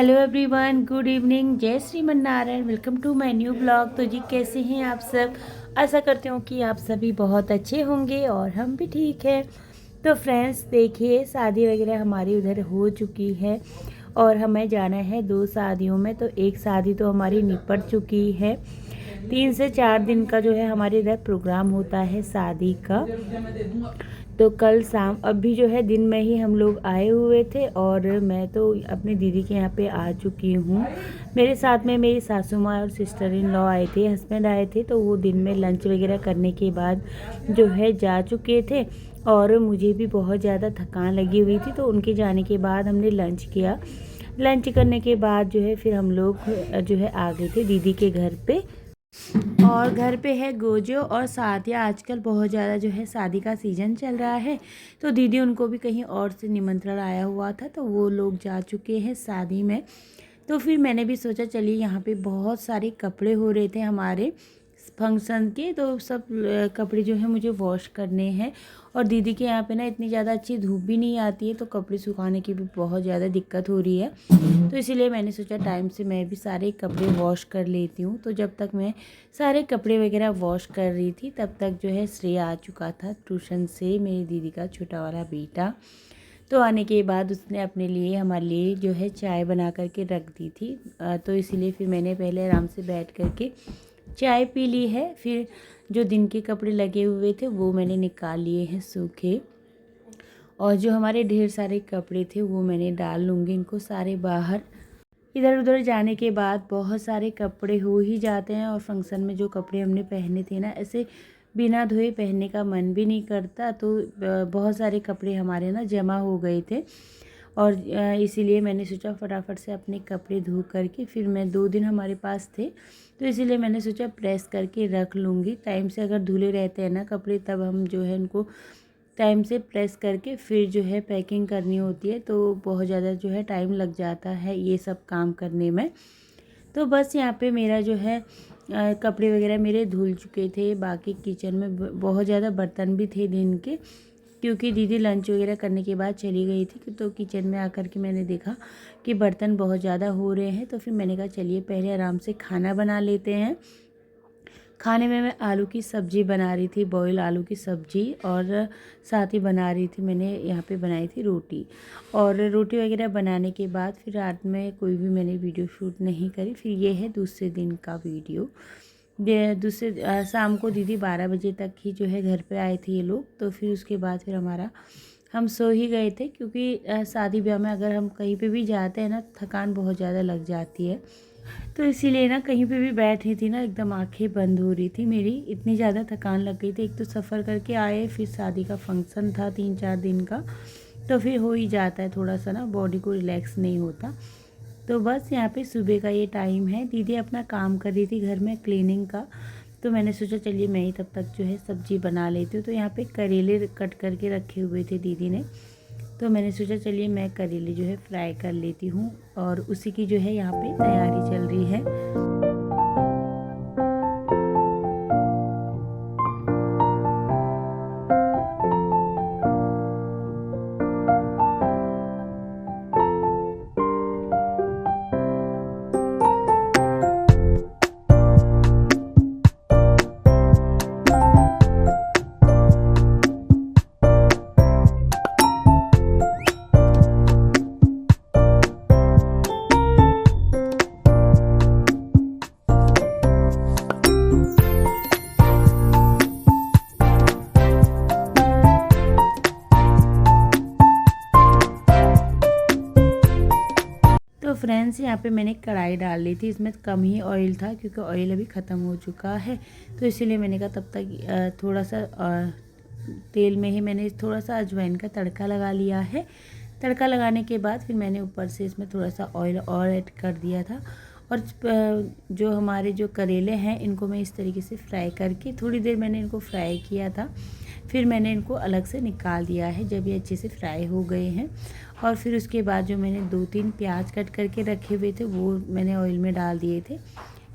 Hello everyone, good evening, जय Shriman Narayan. Welcome to my new blog. तो जी कैसे हैं आप सब? आशा करती हूँ कि आप सभी बहुत अच्छे होंगे और हम भी ठीक है। तो फ्रेंड्स देखिए, शादी वगैरह हमारी उधर हो चुकी है और हमें जाना है 2 शादियों में। तो एक शादी तो हमारी निपट चुकी है। 3 से 4 दिन का जो है हमारे इधर प्रोग्राम होता है शादी का। तो कल शाम अभी जो है दिन में ही हम लोग आए हुए थे और मैं तो अपनी दीदी के यहाँ पे आ चुकी हूँ। मेरे साथ में मेरी सासू माँ और सिस्टर इन लॉ आए थे, हस्बैंड आए थे। तो वो दिन में लंच वगैरह करने के बाद जो है जा चुके थे और मुझे भी बहुत ज़्यादा थकान लगी हुई थी। तो उनके जाने के बाद हमने लंच किया। लंच करने के बाद जो है फिर हम लोग जो है आ गए थे दीदी के घर पे। और घर पे है गोजो और शादियाँ आजकल बहुत ज़्यादा जो है शादी का सीज़न चल रहा है। तो दीदी उनको भी कहीं और से निमंत्रण आया हुआ था, तो वो लोग जा चुके हैं शादी में। तो फिर मैंने भी सोचा चलिए, यहाँ पे बहुत सारे कपड़े हो रहे थे हमारे फंक्शन के। तो सब कपड़े जो है मुझे वॉश करने हैं। और दीदी के यहाँ पे ना इतनी ज़्यादा अच्छी धूप भी नहीं आती है, तो कपड़े सुखाने की भी बहुत ज़्यादा दिक्कत हो रही है। तो इसीलिए मैंने सोचा टाइम से मैं भी सारे कपड़े वॉश कर लेती हूँ। तो जब तक मैं सारे कपड़े वगैरह वॉश कर रही थी तब तक जो है श्रेय आ चुका था ट्यूशन से, मेरी दीदी का छोटा वाला बेटा। तो आने के बाद उसने अपने लिए हमारे लिए जो है चाय बना करके रख दी थी। तो इसीलिए फिर मैंने पहले आराम से बैठ करके चाय पी ली है। फिर जो दिन के कपड़े लगे हुए थे वो मैंने निकाल लिए हैं सूखे, और जो हमारे ढेर सारे कपड़े थे वो मैंने डाल लूँगी इनको सारे बाहर। इधर उधर जाने के बाद बहुत सारे कपड़े हो ही जाते हैं, और फंक्शन में जो कपड़े हमने पहने थे ना, ऐसे बिना धोए पहनने का मन भी नहीं करता। तो बहुत सारे कपड़े हमारे ना जमा हो गए थे, और इसीलिए मैंने सोचा फटाफट से अपने कपड़े धो करके, फिर मैं 2 दिन हमारे पास थे तो इसीलिए मैंने सोचा प्रेस करके रख लूँगी। टाइम से अगर धुले रहते हैं ना कपड़े, तब हम जो है उनको टाइम से प्रेस करके फिर जो है पैकिंग करनी होती है। तो बहुत ज़्यादा जो है टाइम लग जाता है ये सब काम करने में। तो बस यहाँ पे मेरा जो है कपड़े वगैरह मेरे धुल चुके थे। बाकी किचन में बहुत ज़्यादा बर्तन भी थे दिन के, क्योंकि दीदी लंच वगैरह करने के बाद चली गई थी। तो किचन में आकर के मैंने देखा कि बर्तन बहुत ज़्यादा हो रहे हैं। तो फिर मैंने कहा चलिए पहले आराम से खाना बना लेते हैं। खाने में मैं आलू की सब्ज़ी बना रही थी, बॉयल आलू की सब्ज़ी, और साथ ही बना रही थी मैंने यहाँ पे बनाई थी रोटी। और रोटी वगैरह बनाने के बाद फिर रात में कोई भी मैंने वीडियो शूट नहीं करी। फिर ये है दूसरे दिन का वीडियो। दूसरे शाम को दीदी 12 बजे तक ही जो है घर पे आए थे ये लोग। तो फिर उसके बाद फिर हम सो ही गए थे, क्योंकि शादी ब्याह में अगर हम कहीं पे भी जाते हैं ना, थकान बहुत ज़्यादा लग जाती है। तो इसीलिए ना कहीं पे भी बैठी थी ना, एकदम आंखें बंद हो रही थी मेरी, इतनी ज़्यादा थकान लग गई थी। एक तो सफ़र करके आए, फिर शादी का फंक्शन था 3-4 दिन का, तो फिर हो ही जाता है थोड़ा सा ना, बॉडी को रिलैक्स नहीं होता। तो बस यहाँ पे सुबह का ये टाइम है। दीदी अपना काम कर रही थी घर में क्लीनिंग का। तो मैंने सोचा चलिए मैं ही तब तक जो है सब्ज़ी बना लेती हूँ। तो यहाँ पे करेले कट करके रखे हुए थे दीदी ने, तो मैंने सोचा चलिए मैं करेले जो है फ्राई कर लेती हूँ, और उसी की जो है यहाँ पे तैयारी चल रही है। तो फ्रेंड्स यहाँ पे मैंने कढ़ाई डाल ली थी, इसमें कम ही ऑयल था क्योंकि ऑयल अभी ख़त्म हो चुका है। तो इसीलिए मैंने कहा तब तक थोड़ा सा तेल में ही मैंने थोड़ा सा अजवाइन का तड़का लगा लिया है। तड़का लगाने के बाद फिर मैंने ऊपर से इसमें थोड़ा सा ऑयल और ऐड कर दिया था। और जो हमारे जो करेले हैं इनको मैं इस तरीके से फ्राई करके थोड़ी देर मैंने इनको फ्राई किया था। फिर मैंने इनको अलग से निकाल दिया है जब ये अच्छे से फ्राई हो गए हैं। और फिर उसके बाद जो मैंने 2-3 प्याज कट करके रखे हुए थे वो मैंने ऑयल में डाल दिए थे,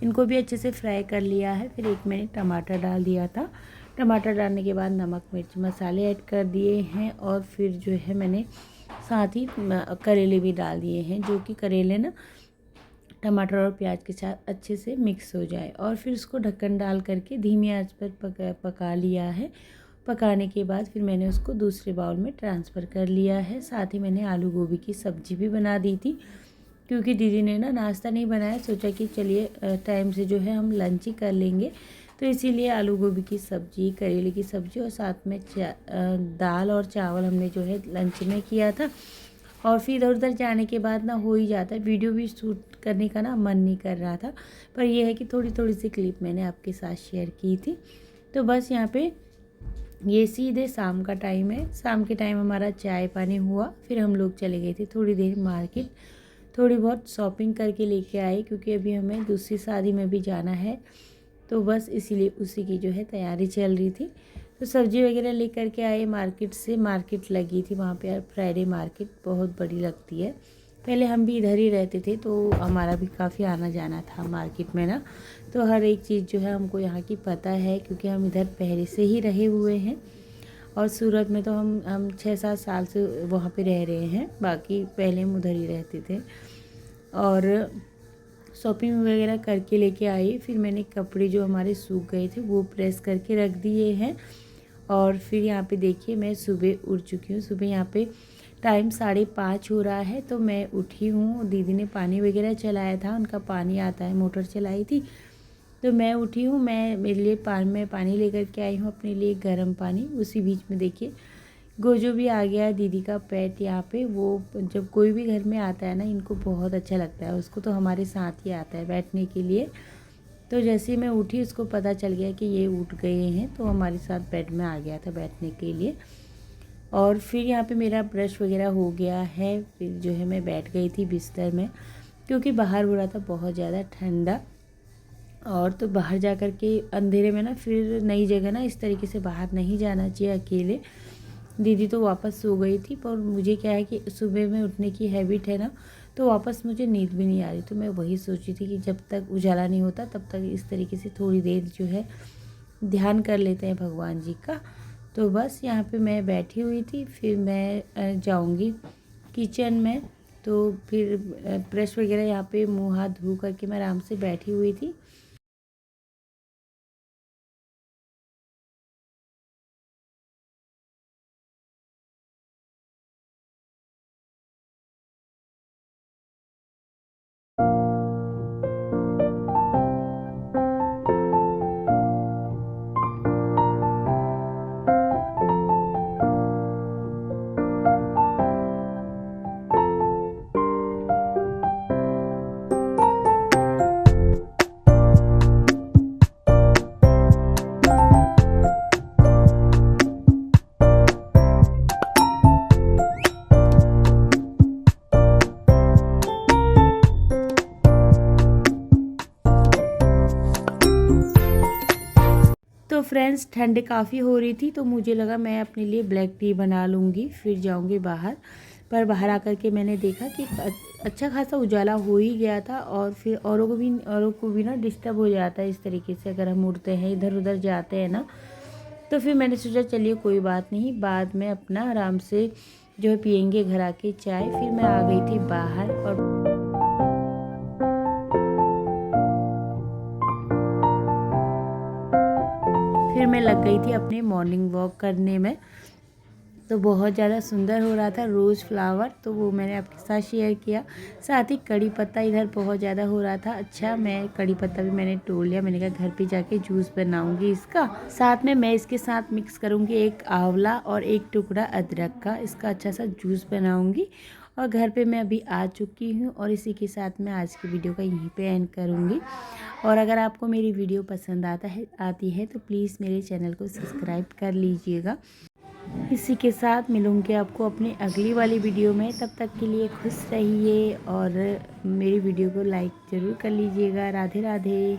इनको भी अच्छे से फ्राई कर लिया है। फिर एक मैंने टमाटर डाल दिया था। टमाटर डालने के बाद नमक मिर्च मसाले ऐड कर दिए हैं, और फिर जो है मैंने साथ ही करेले भी डाल दिए हैं, जो कि करेले ना टमाटर और प्याज के साथ अच्छे से मिक्स हो जाए। और फिर उसको ढक्कन डाल करके धीमी आंच पर पका लिया है। पकाने के बाद फिर मैंने उसको दूसरे बाउल में ट्रांसफ़र कर लिया है। साथ ही मैंने आलू गोभी की सब्ज़ी भी बना दी थी, क्योंकि दीदी ने ना नाश्ता नहीं बनाया, सोचा कि चलिए टाइम से जो है हम लंच ही कर लेंगे, तो इसीलिए आलू गोभी की सब्ज़ी, करेले की सब्ज़ी और साथ में दाल और चावल हमने जो है लंच में किया था। और फिर इधर उधर जाने के बाद ना हो ही जाता है, वीडियो भी शूट करने का ना मन नहीं कर रहा था, पर यह है कि थोड़ी थोड़ी सी क्लिप मैंने आपके साथ शेयर की थी। तो बस यहाँ पे ये सीधे शाम का टाइम है। शाम के टाइम हमारा चाय पानी हुआ, फिर हम लोग चले गए थे थोड़ी देर मार्केट, थोड़ी बहुत शॉपिंग करके लेके आए, क्योंकि अभी हमें दूसरी शादी में भी जाना है, तो बस इसीलिए उसी की जो है तैयारी चल रही थी। तो सब्ज़ी वगैरह लेकर के आए मार्केट से। मार्केट लगी थी वहाँ पे, फ्राइडे मार्केट बहुत बड़ी लगती है। पहले हम भी इधर ही रहते थे, तो हमारा भी काफ़ी आना जाना था मार्केट में ना, तो हर एक चीज़ जो है हमको यहाँ की पता है, क्योंकि हम इधर पहले से ही रहे हुए हैं। और सूरत में तो हम 6-7 साल से वहाँ पे रह रहे हैं, बाकी पहले हम उधर ही रहते थे। और शॉपिंग वगैरह करके लेके आई। फिर मैंने कपड़े जो हमारे सूख गए थे वो प्रेस करके रख दिए हैं। और फिर यहाँ पे देखिए मैं सुबह उठ चुकी हूँ। सुबह यहाँ पे टाइम 5:30 हो रहा है, तो मैं उठी हूँ। दीदी ने पानी वगैरह चलाया था, उनका पानी आता है, मोटर चलाई थी, तो मैं उठी हूँ। मेरे लिए मैं पानी लेकर के आई हूँ अपने लिए गर्म पानी। उसी बीच में देखिए गोजो भी आ गया है, दीदी का पेट यहाँ पे। वो जब कोई भी घर में आता है ना, इनको बहुत अच्छा लगता है, उसको तो हमारे साथ ही आता है बैठने के लिए। तो जैसे ही मैं उठी, उसको पता चल गया कि ये उठ गए हैं, तो हमारे साथ बेड में आ गया था बैठने के लिए। और फिर यहाँ पे मेरा ब्रश वगैरह हो गया है। फिर जो है मैं बैठ गई थी बिस्तर में, क्योंकि बाहर हो रहा था बहुत ज़्यादा ठंडा। और तो बाहर जा कर के अंधेरे में ना, फिर नई जगह ना, इस तरीके से बाहर नहीं जाना चाहिए अकेले। दीदी तो वापस सो गई थी, पर मुझे क्या है कि सुबह में उठने की हैबिट है ना, तो वापस मुझे नींद भी नहीं आ रही। तो मैं वही सोची थी कि जब तक उजाला नहीं होता तब तक इस तरीके से थोड़ी देर जो है ध्यान कर लेते हैं भगवान जी का। तो बस यहाँ पे मैं बैठी हुई थी। फिर मैं जाऊँगी किचन में, तो फिर ब्रश वगैरह यहाँ पे मुँह हाथ धो करके मैं आराम से बैठी हुई थी। तो फ्रेंड्स ठंड काफ़ी हो रही थी, तो मुझे लगा मैं अपने लिए ब्लैक टी बना लूँगी, फिर जाऊँगी बाहर। पर बाहर आकर के मैंने देखा कि अच्छा खासा उजाला हो ही गया था, और फिर औरों को भी ना डिस्टर्ब हो जाता है इस तरीके से, अगर हम उड़ते हैं इधर उधर जाते हैं ना। तो फिर मैंने सोचा चलिए कोई बात नहीं, बाद में अपना आराम से जो है पियेंगे घर आके चाय। फिर मैं आ गई थी बाहर, और फिर मैं लग गई थी अपने मॉर्निंग वॉक करने में। तो बहुत ज़्यादा सुंदर हो रहा था रोज़ फ्लावर, तो वो मैंने आपके साथ शेयर किया। साथ ही कड़ी पत्ता इधर बहुत ज़्यादा हो रहा था। अच्छा, मैं कड़ी पत्ता भी मैंने तोड़ लिया। मैंने कहा घर पे जाके जूस बनाऊंगी इसका। साथ में मैं इसके साथ मिक्स करूंगी एक आंवला और एक टुकड़ा अदरक का, इसका अच्छा सा जूस बनाऊंगी। और घर पे मैं अभी आ चुकी हूँ, और इसी के साथ मैं आज की वीडियो का यहीं पे एंड करूँगी। और अगर आपको मेरी वीडियो पसंद आती है तो प्लीज़ मेरे चैनल को सब्सक्राइब कर लीजिएगा। इसी के साथ मिलूँगी आपको अपनी अगली वाली वीडियो में। तब तक के लिए खुश रहिए, और मेरी वीडियो को लाइक ज़रूर कर लीजिएगा। राधे राधे।